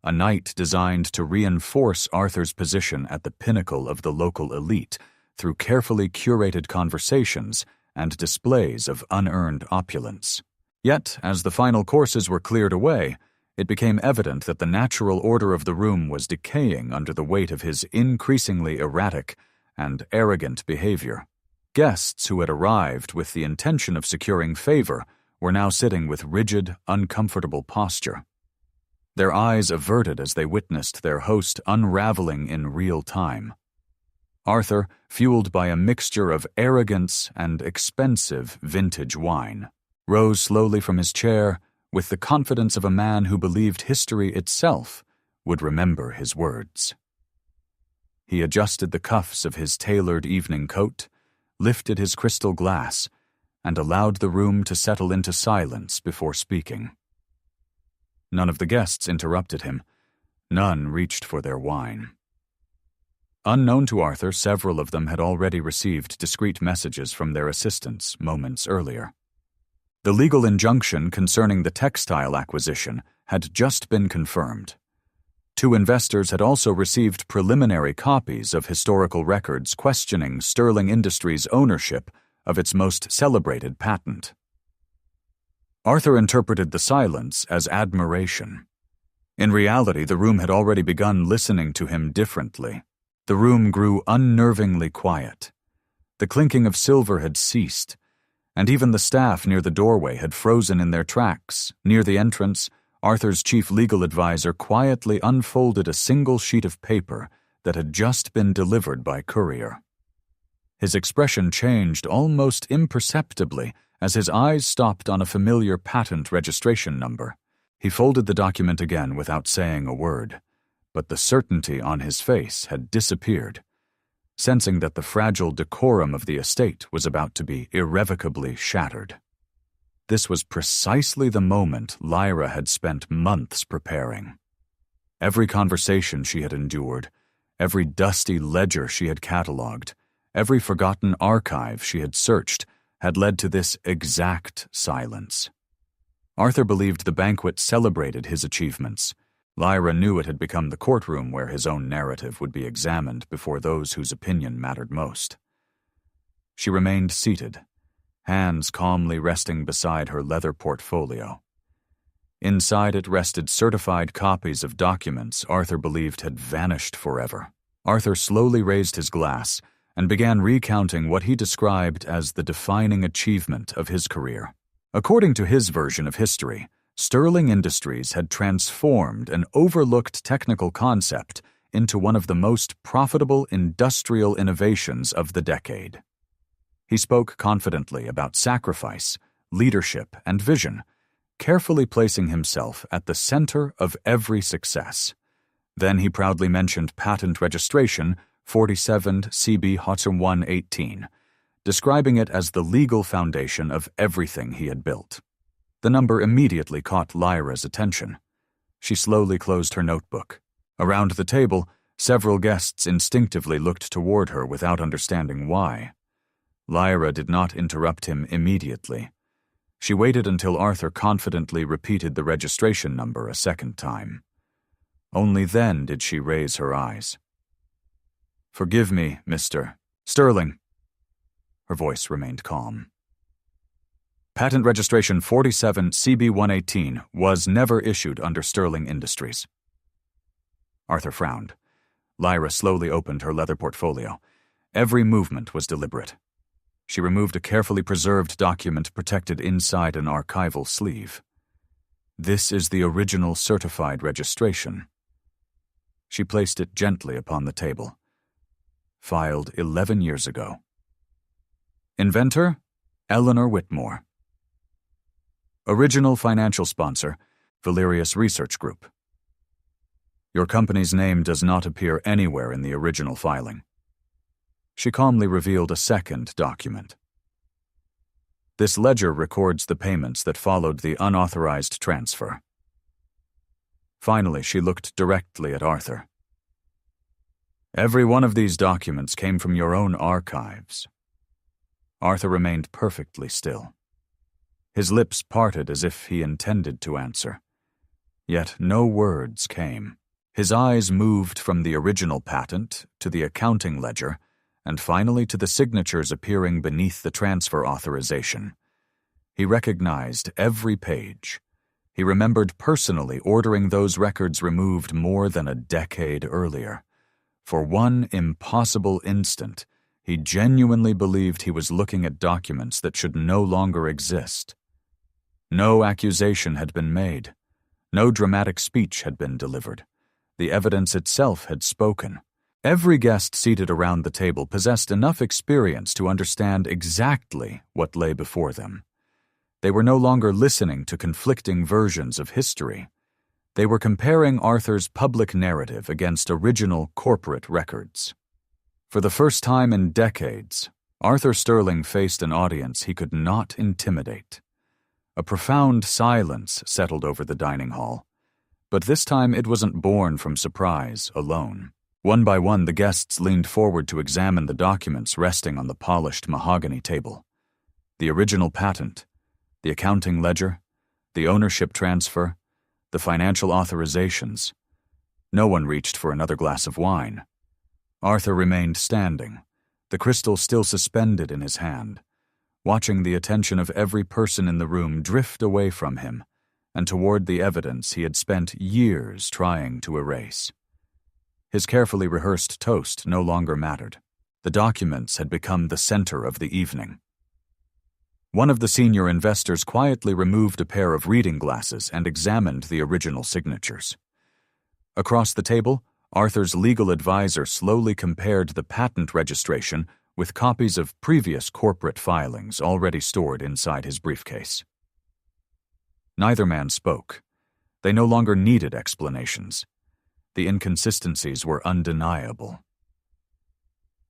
a night designed to reinforce Arthur's position at the pinnacle of the local elite through carefully curated conversations and displays of unearned opulence. Yet, as the final courses were cleared away, it became evident that the natural order of the room was decaying under the weight of his increasingly erratic and arrogant behavior. Guests who had arrived with the intention of securing favor were now sitting with rigid, uncomfortable posture, their eyes averted as they witnessed their host unraveling in real time. Arthur, fueled by a mixture of arrogance and expensive vintage wine, rose slowly from his chair with the confidence of a man who believed history itself would remember his words. He adjusted the cuffs of his tailored evening coat, lifted his crystal glass, and allowed the room to settle into silence before speaking. None of the guests interrupted him. None reached for their wine. Unknown to Arthur, several of them had already received discreet messages from their assistants moments earlier. The legal injunction concerning the textile acquisition had just been confirmed. 2 investors had also received preliminary copies of historical records questioning Sterling Industries' ownership of its most celebrated patent. Arthur interpreted the silence as admiration. In reality, the room had already begun listening to him differently. The room grew unnervingly quiet. The clinking of silver had ceased, and even the staff near the doorway had frozen in their tracks. Near the entrance, Arthur's chief legal advisor quietly unfolded a single sheet of paper that had just been delivered by courier. His expression changed almost imperceptibly as his eyes stopped on a familiar patent registration number. He folded the document again without saying a word, but the certainty on his face had disappeared, sensing that the fragile decorum of the estate was about to be irrevocably shattered. This was precisely the moment Lyra had spent months preparing. Every conversation she had endured, every dusty ledger she had catalogued, every forgotten archive she had searched had led to this exact silence. Arthur believed the banquet celebrated his achievements. Lyra knew it had become the courtroom where his own narrative would be examined before those whose opinion mattered most. She remained seated, hands calmly resting beside her leather portfolio. Inside it rested certified copies of documents Arthur believed had vanished forever. Arthur slowly raised his glass and began recounting what he described as the defining achievement of his career. According to his version of history, Sterling Industries had transformed an overlooked technical concept into one of the most profitable industrial innovations of the decade. He spoke confidently about sacrifice, leadership, and vision, carefully placing himself at the center of every success. Then he proudly mentioned patent registration 47 CB 118, describing it as the legal foundation of everything he had built. The number immediately caught Lyra's attention. She slowly closed her notebook. Around the table, several guests instinctively looked toward her without understanding why. Lyra did not interrupt him immediately. She waited until Arthur confidently repeated the registration number a second time. Only then did she raise her eyes. "Forgive me, Mr. Sterling." Her voice remained calm. "Patent registration 47 CB118 was never issued under Sterling Industries." Arthur frowned. Lyra slowly opened her leather portfolio. Every movement was deliberate. She removed a carefully preserved document protected inside an archival sleeve. "This is the original certified registration." She placed it gently upon the table. "Filed 11 years ago. Inventor, Eleanor Whitmore. Original financial sponsor, Valerius Research Group. Your company's name does not appear anywhere in the original filing." She calmly revealed a second document. "This ledger records the payments that followed the unauthorized transfer." Finally, she looked directly at Arthur. "Every one of these documents came from your own archives." Arthur remained perfectly still. His lips parted as if he intended to answer. Yet no words came. His eyes moved from the original patent to the accounting ledger and finally to the signatures appearing beneath the transfer authorization. He recognized every page. He remembered personally ordering those records removed more than a decade earlier. For one impossible instant, he genuinely believed he was looking at documents that should no longer exist. No accusation had been made. No dramatic speech had been delivered. The evidence itself had spoken. Every guest seated around the table possessed enough experience to understand exactly what lay before them. They were no longer listening to conflicting versions of history. They were comparing Arthur's public narrative against original corporate records. For the first time in decades, Arthur Sterling faced an audience he could not intimidate. A profound silence settled over the dining hall, but this time it wasn't born from surprise alone. One by one, the guests leaned forward to examine the documents resting on the polished mahogany table. The original patent, the accounting ledger, the ownership transfer, the financial authorizations. No one reached for another glass of wine. Arthur remained standing, the crystal still suspended in his hand, watching the attention of every person in the room drift away from him and toward the evidence he had spent years trying to erase. His carefully rehearsed toast no longer mattered. The documents had become the center of the evening. One of the senior investors quietly removed a pair of reading glasses and examined the original signatures. Across the table, Arthur's legal advisor slowly compared the patent registration with copies of previous corporate filings already stored inside his briefcase. Neither man spoke. They no longer needed explanations. The inconsistencies were undeniable.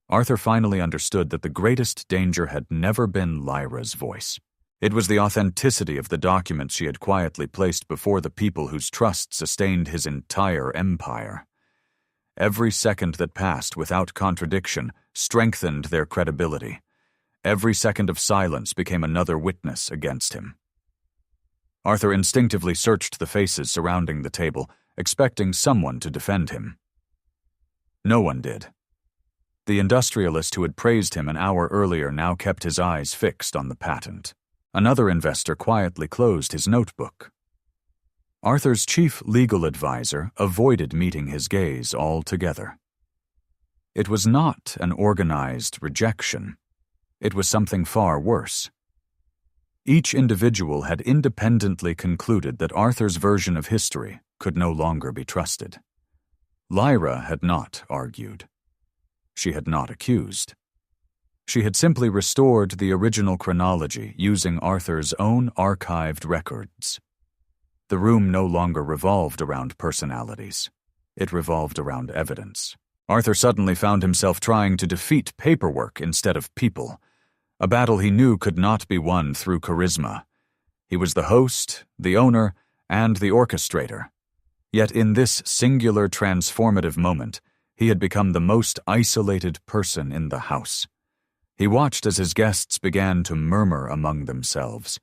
Arthur finally understood that the greatest danger had never been Lyra's voice. It was the authenticity of the documents she had quietly placed before the people whose trust sustained his entire empire. Every second that passed without contradiction strengthened their credibility. Every second of silence became another witness against him. Arthur instinctively searched the faces surrounding the table, expecting someone to defend him. No one did. The industrialist who had praised him an hour earlier now kept his eyes fixed on the patent. Another investor quietly closed his notebook. Arthur's chief legal advisor avoided meeting his gaze altogether. It was not an organized rejection. It was something far worse. Each individual had independently concluded that Arthur's version of history could no longer be trusted. Lyra had not argued. She had not accused. She had simply restored the original chronology using Arthur's own archived records. The room no longer revolved around personalities. It revolved around evidence. Arthur suddenly found himself trying to defeat paperwork instead of people, a battle he knew could not be won through charisma. He was the host, the owner, and the orchestrator. Yet in this singular transformative moment, he had become the most isolated person in the house. He watched as his guests began to murmur among themselves,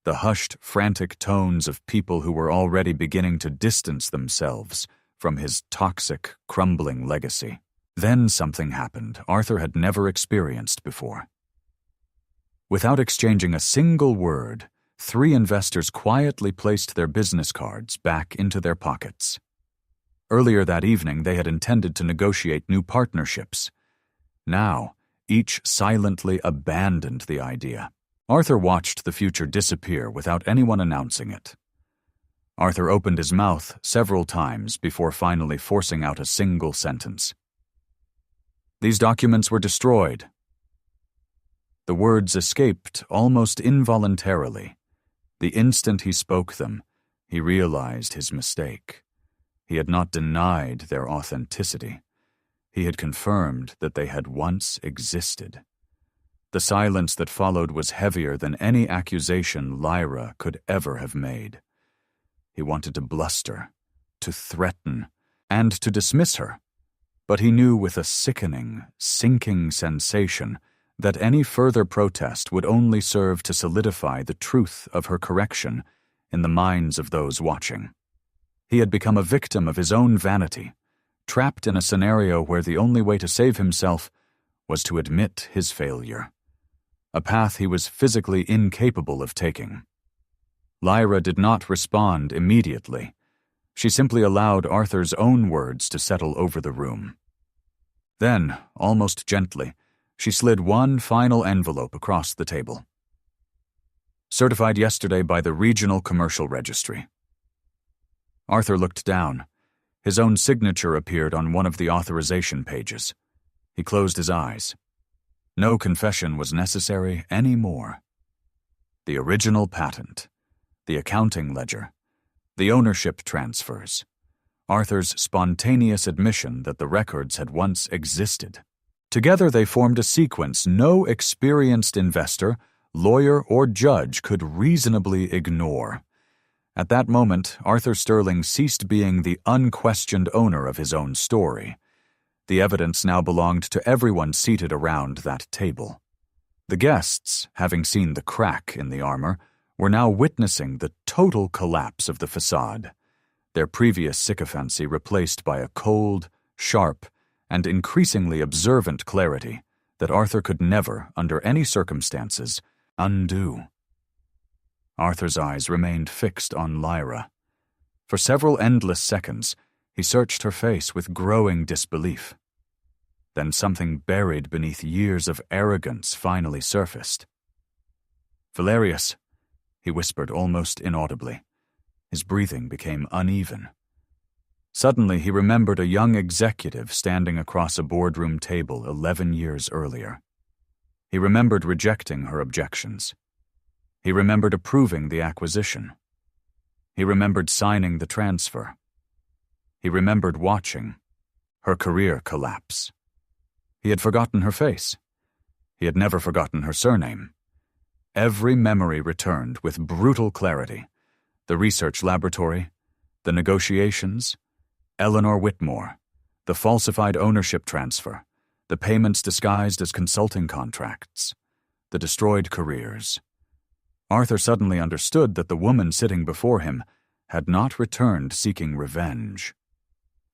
the hushed, frantic tones of people who were already beginning to distance themselves from his toxic, crumbling legacy. Then something happened Arthur had never experienced before. Without exchanging a single word, 3 investors quietly placed their business cards back into their pockets. Earlier that evening, they had intended to negotiate new partnerships. Now, each silently abandoned the idea. Arthur watched the future disappear without anyone announcing it. Arthur opened his mouth several times before finally forcing out a single sentence. These documents were destroyed. The words escaped almost involuntarily. The instant he spoke them, he realized his mistake. He had not denied their authenticity. He had confirmed that they had once existed. The silence that followed was heavier than any accusation Lyra could ever have made. He wanted to bluster, to threaten, and to dismiss her, but he knew with a sickening, sinking sensation that any further protest would only serve to solidify the truth of her correction in the minds of those watching. He had become a victim of his own vanity, trapped in a scenario where the only way to save himself was to admit his failure, a path he was physically incapable of taking. Lyra did not respond immediately. She simply allowed Arthur's own words to settle over the room. Then, almost gently, she slid one final envelope across the table. Certified yesterday by the Regional Commercial Registry. Arthur looked down. His own signature appeared on one of the authorization pages. He closed his eyes. No confession was necessary anymore. The original patent, the accounting ledger, the ownership transfers, Arthur's spontaneous admission that the records had once existed. Together they formed a sequence no experienced investor, lawyer, or judge could reasonably ignore. At that moment, Arthur Sterling ceased being the unquestioned owner of his own story. The evidence now belonged to everyone seated around that table. The guests, having seen the crack in the armor, were now witnessing the total collapse of the facade, their previous sycophancy replaced by a cold, sharp, and increasingly observant clarity that Arthur could never, under any circumstances, undo. Arthur's eyes remained fixed on Lyra. For several endless seconds, he searched her face with growing disbelief. Then something buried beneath years of arrogance finally surfaced. "Valerius," he whispered almost inaudibly. His breathing became uneven. Suddenly he remembered a young executive standing across a boardroom table 11 years earlier. He remembered rejecting her objections. He remembered approving the acquisition. He remembered signing the transfer. He remembered watching her career collapse. He had forgotten her face. He had never forgotten her surname. Every memory returned with brutal clarity. The research laboratory, the negotiations, Eleanor Whitmore, the falsified ownership transfer, the payments disguised as consulting contracts, the destroyed careers. Arthur suddenly understood that the woman sitting before him had not returned seeking revenge.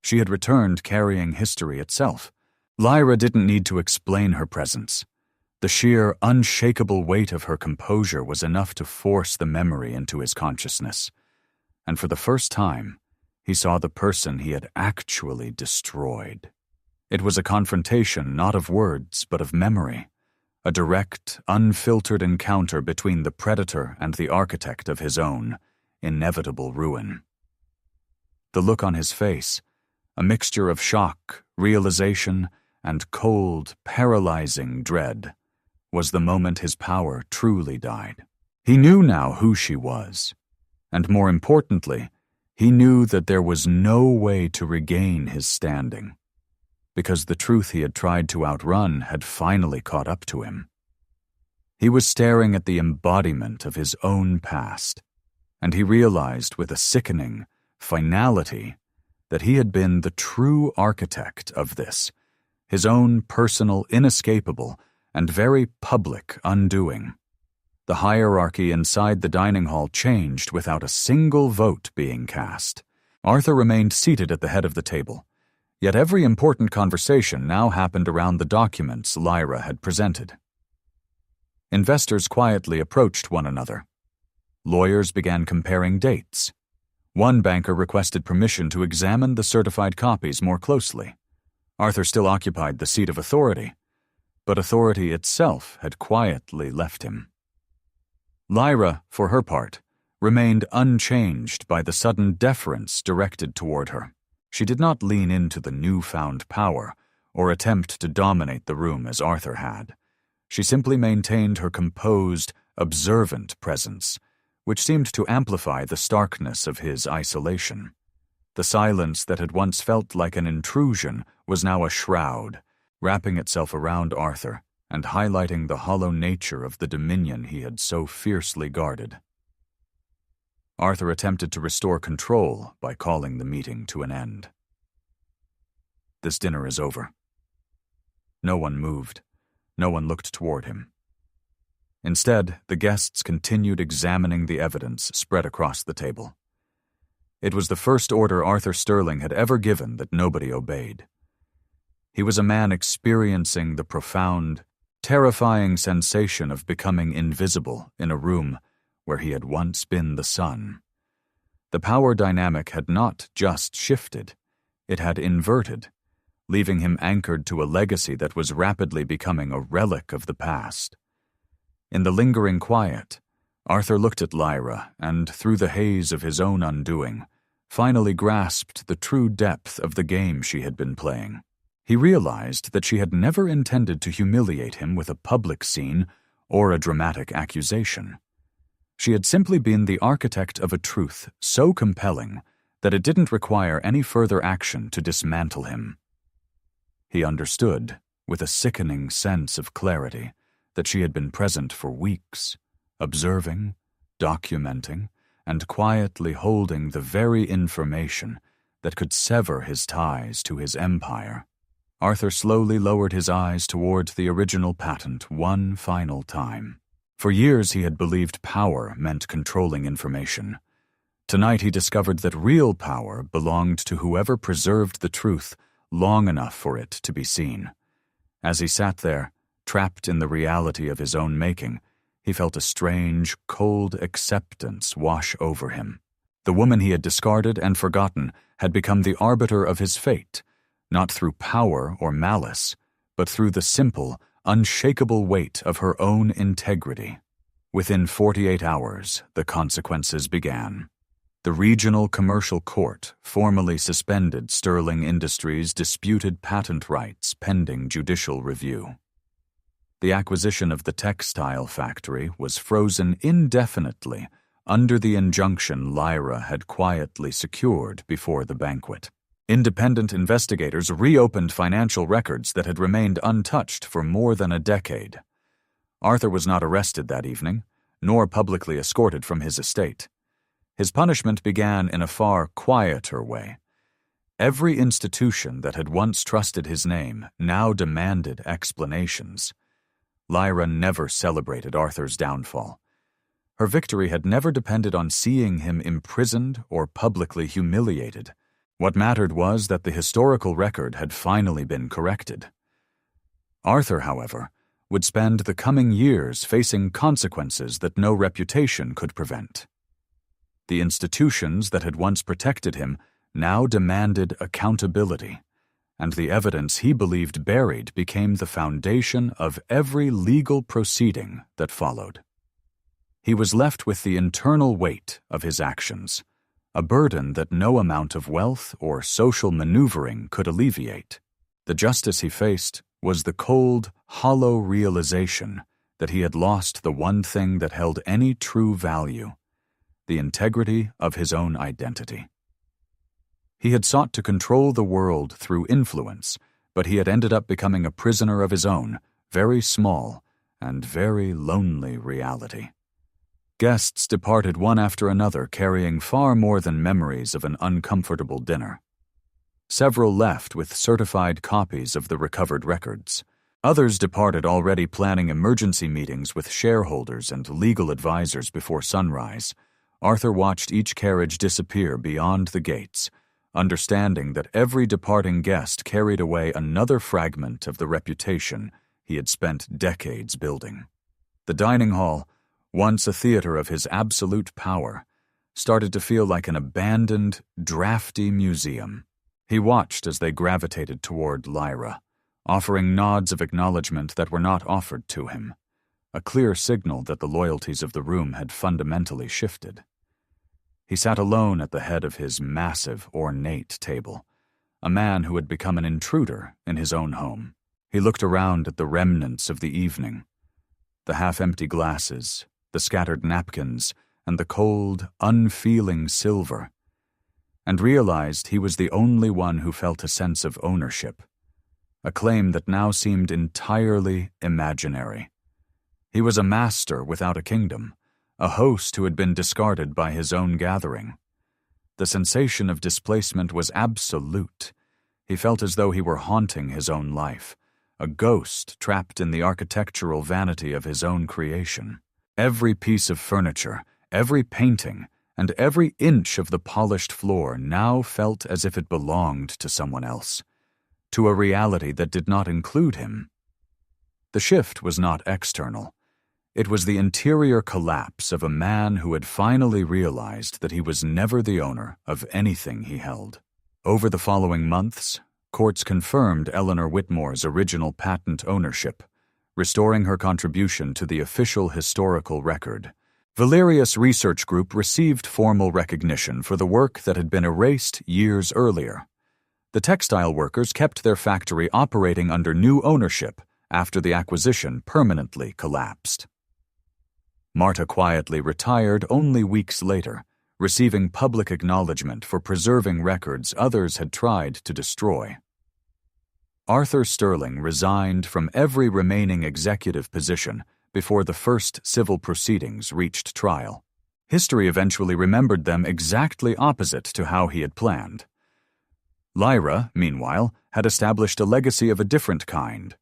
She had returned carrying history itself. Lyra didn't need to explain her presence. The sheer, unshakable weight of her composure was enough to force the memory into his consciousness. And for the first time, he saw the person he had actually destroyed. It was a confrontation not of words, but of memory. A direct, unfiltered encounter between the predator and the architect of his own inevitable ruin. The look on his face, a mixture of shock, realization, and cold, paralyzing dread, was the moment his power truly died. He knew now who she was, and more importantly, he knew that there was no way to regain his standing, because the truth he had tried to outrun had finally caught up to him. He was staring at the embodiment of his own past, and he realized with a sickening finality that he had been the true architect of this, his own personal, inescapable, and very public undoing. The hierarchy inside the dining hall changed without a single vote being cast. Arthur remained seated at the head of the table, yet every important conversation now happened around the documents Lyra had presented. Investors quietly approached one another. Lawyers began comparing dates. One banker requested permission to examine the certified copies more closely. Arthur still occupied the seat of authority, but authority itself had quietly left him. Lyra, for her part, remained unchanged by the sudden deference directed toward her. She did not lean into the newfound power or attempt to dominate the room as Arthur had. She simply maintained her composed, observant presence, which seemed to amplify the starkness of his isolation. The silence that had once felt like an intrusion was now a shroud, wrapping itself around Arthur and highlighting the hollow nature of the dominion he had so fiercely guarded. Arthur attempted to restore control by calling the meeting to an end. "This dinner is over." No one moved. No one looked toward him. Instead, the guests continued examining the evidence spread across the table. It was the first order Arthur Sterling had ever given that nobody obeyed. He was a man experiencing the profound, terrifying sensation of becoming invisible in a room where he had once been the sun. The power dynamic had not just shifted, it had inverted, leaving him anchored to a legacy that was rapidly becoming a relic of the past. In the lingering quiet, Arthur looked at Lyra and, through the haze of his own undoing, finally grasped the true depth of the game she had been playing. He realized that she had never intended to humiliate him with a public scene or a dramatic accusation. She had simply been the architect of a truth so compelling that it didn't require any further action to dismantle him. He understood, with a sickening sense of clarity, that she had been present for weeks, observing, documenting, and quietly holding the very information that could sever his ties to his empire. Arthur slowly lowered his eyes towards the original patent one final time. For years he had believed power meant controlling information. Tonight he discovered that real power belonged to whoever preserved the truth long enough for it to be seen. As he sat there, trapped in the reality of his own making, he felt a strange, cold acceptance wash over him. The woman he had discarded and forgotten had become the arbiter of his fate, not through power or malice, but through the simple, unshakable weight of her own integrity. Within 48 hours, the consequences began. The Regional Commercial Court formally suspended Sterling Industries' disputed patent rights pending judicial review. The acquisition of the textile factory was frozen indefinitely under the injunction Lyra had quietly secured before the banquet. Independent investigators reopened financial records that had remained untouched for more than a decade. Arthur was not arrested that evening, nor publicly escorted from his estate. His punishment began in a far quieter way. Every institution that had once trusted his name now demanded explanations. Lyra never celebrated Arthur's downfall. Her victory had never depended on seeing him imprisoned or publicly humiliated. What mattered was that the historical record had finally been corrected. Arthur, however, would spend the coming years facing consequences that no reputation could prevent. The institutions that had once protected him now demanded accountability, and the evidence he believed buried became the foundation of every legal proceeding that followed. He was left with the internal weight of his actions, a burden that no amount of wealth or social maneuvering could alleviate. The justice he faced was the cold, hollow realization that he had lost the one thing that held any true value, the integrity of his own identity. He had sought to control the world through influence, but he had ended up becoming a prisoner of his own, very small and very lonely reality. Guests departed one after another, carrying far more than memories of an uncomfortable dinner. Several left with certified copies of the recovered records. Others departed already planning emergency meetings with shareholders and legal advisors before sunrise. Arthur watched each carriage disappear beyond the gates, understanding that every departing guest carried away another fragment of the reputation he had spent decades building. The dining hall, once a theater of his absolute power, started to feel like an abandoned, drafty museum. He watched as they gravitated toward Lyra, offering nods of acknowledgement that were not offered to him, a clear signal that the loyalties of the room had fundamentally shifted. He sat alone at the head of his massive, ornate table, a man who had become an intruder in his own home. He looked around at the remnants of the evening, the half-empty glasses, the scattered napkins, and the cold, unfeeling silver, and realized he was the only one who felt a sense of ownership, a claim that now seemed entirely imaginary. He was a master without a kingdom, a host who had been discarded by his own gathering. The sensation of displacement was absolute. He felt as though he were haunting his own life, a ghost trapped in the architectural vanity of his own creation. Every piece of furniture, every painting, and every inch of the polished floor now felt as if it belonged to someone else, to a reality that did not include him. The shift was not external. It was the interior collapse of a man who had finally realized that he was never the owner of anything he held. Over the following months, courts confirmed Eleanor Whitmore's original patent ownership, restoring her contribution to the official historical record. Valerius Research Group received formal recognition for the work that had been erased years earlier. The textile workers kept their factory operating under new ownership after the acquisition permanently collapsed. Marta quietly retired only weeks later, receiving public acknowledgement for preserving records others had tried to destroy. Arthur Sterling resigned from every remaining executive position before the first civil proceedings reached trial. History eventually remembered them exactly opposite to how he had planned. Lyra, meanwhile, had established a legacy of a different kind,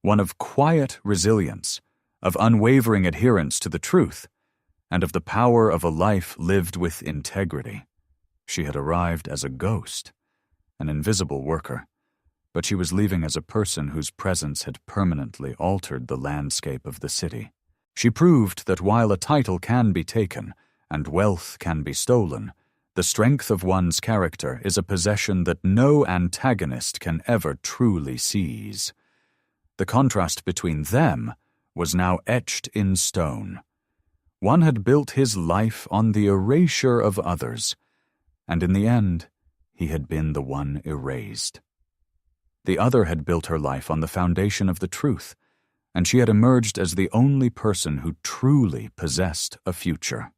one of quiet resilience, of unwavering adherence to the truth, and of the power of a life lived with integrity. She had arrived as a ghost, an invisible worker, but she was leaving as a person whose presence had permanently altered the landscape of the city. She proved that while a title can be taken and wealth can be stolen, the strength of one's character is a possession that no antagonist can ever truly seize. The contrast between them was now etched in stone. One had built his life on the erasure of others, and in the end, he had been the one erased. The other had built her life on the foundation of the truth, and she had emerged as the only person who truly possessed a future.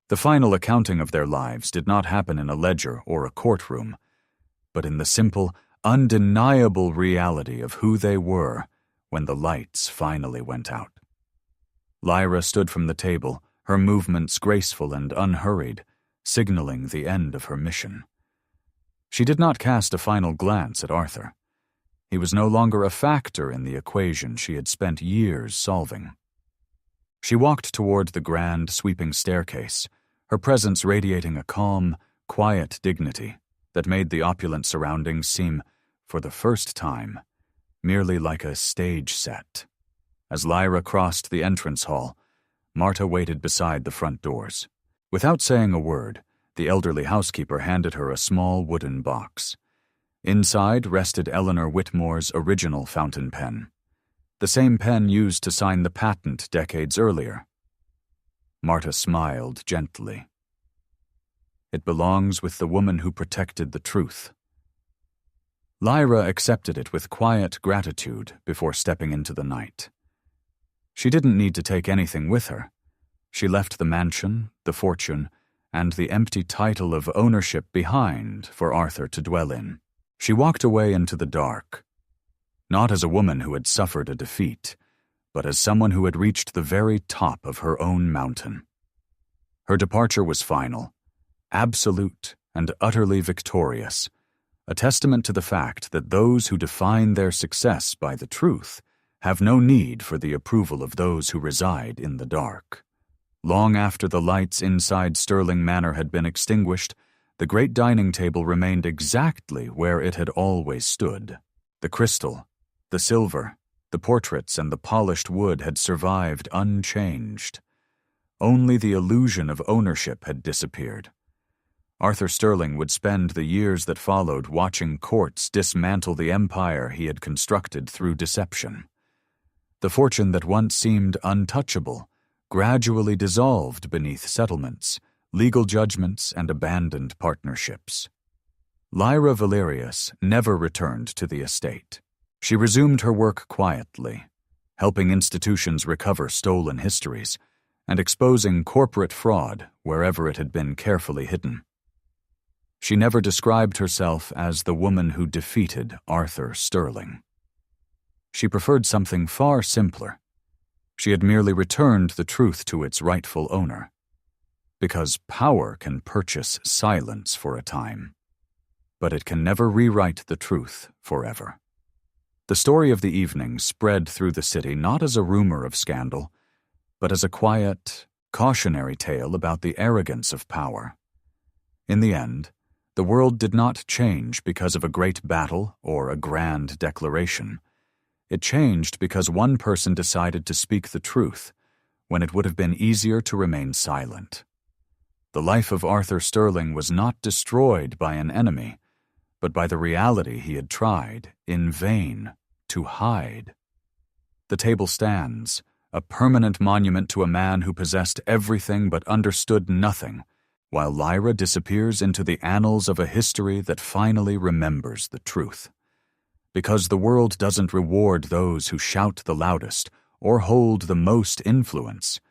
The final accounting of their lives did not happen in a ledger or a courtroom, but in the simple, undeniable reality of who they were when the lights finally went out. Lyra stood from the table, her movements graceful and unhurried, signaling the end of her mission. She did not cast a final glance at Arthur. He was no longer a factor in the equation she had spent years solving. She walked toward the grand, sweeping staircase, her presence radiating a calm, quiet dignity that made the opulent surroundings seem, for the first time, merely like a stage set. As Lyra crossed the entrance hall, Marta waited beside the front doors. Without saying a word, the elderly housekeeper handed her a small wooden box. Inside rested Eleanor Whitmore's original fountain pen, the same pen used to sign the patent decades earlier. Marta smiled gently. "It belongs with the woman who protected the truth." Lyra accepted it with quiet gratitude before stepping into the night. She didn't need to take anything with her. She left the mansion, the fortune, and the empty title of ownership behind for Arthur to dwell in. She walked away into the dark, not as a woman who had suffered a defeat, but as someone who had reached the very top of her own mountain. Her departure was final, absolute and utterly victorious, a testament to the fact that those who define their success by the truth have no need for the approval of those who reside in the dark. Long after the lights inside Stirling Manor had been extinguished, the great dining table remained exactly where it had always stood. The crystal, the silver, the portraits, and the polished wood had survived unchanged. Only the illusion of ownership had disappeared. Arthur Stirling would spend the years that followed watching courts dismantle the empire he had constructed through deception. The fortune that once seemed untouchable gradually dissolved beneath settlements, legal judgments, and abandoned partnerships. Lyra Valerius never returned to the estate. She resumed her work quietly, helping institutions recover stolen histories and exposing corporate fraud wherever it had been carefully hidden. She never described herself as the woman who defeated Arthur Stirling. She preferred something far simpler. She had merely returned the truth to its rightful owner. Because power can purchase silence for a time, but it can never rewrite the truth forever. The story of the evening spread through the city not as a rumor of scandal, but as a quiet, cautionary tale about the arrogance of power. In the end, the world did not change because of a great battle or a grand declaration. It changed because one person decided to speak the truth when it would have been easier to remain silent. The life of Arthur Stirling was not destroyed by an enemy, but by the reality he had tried, in vain, to hide. The table stands, a permanent monument to a man who possessed everything but understood nothing, while Lyra disappears into the annals of a history that finally remembers the truth. Because the world doesn't reward those who shout the loudest or hold the most influence,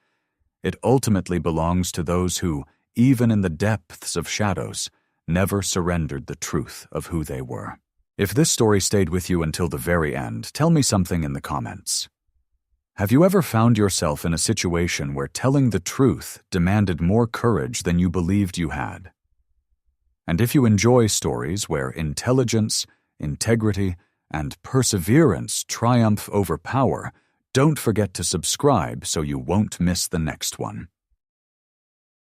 it ultimately belongs to those who, even in the depths of shadows, never surrendered the truth of who they were. If this story stayed with you until the very end, tell me something in the comments. Have you ever found yourself in a situation where telling the truth demanded more courage than you believed you had? And if you enjoy stories where intelligence, integrity, and perseverance triumph over power, don't forget to subscribe so you won't miss the next one.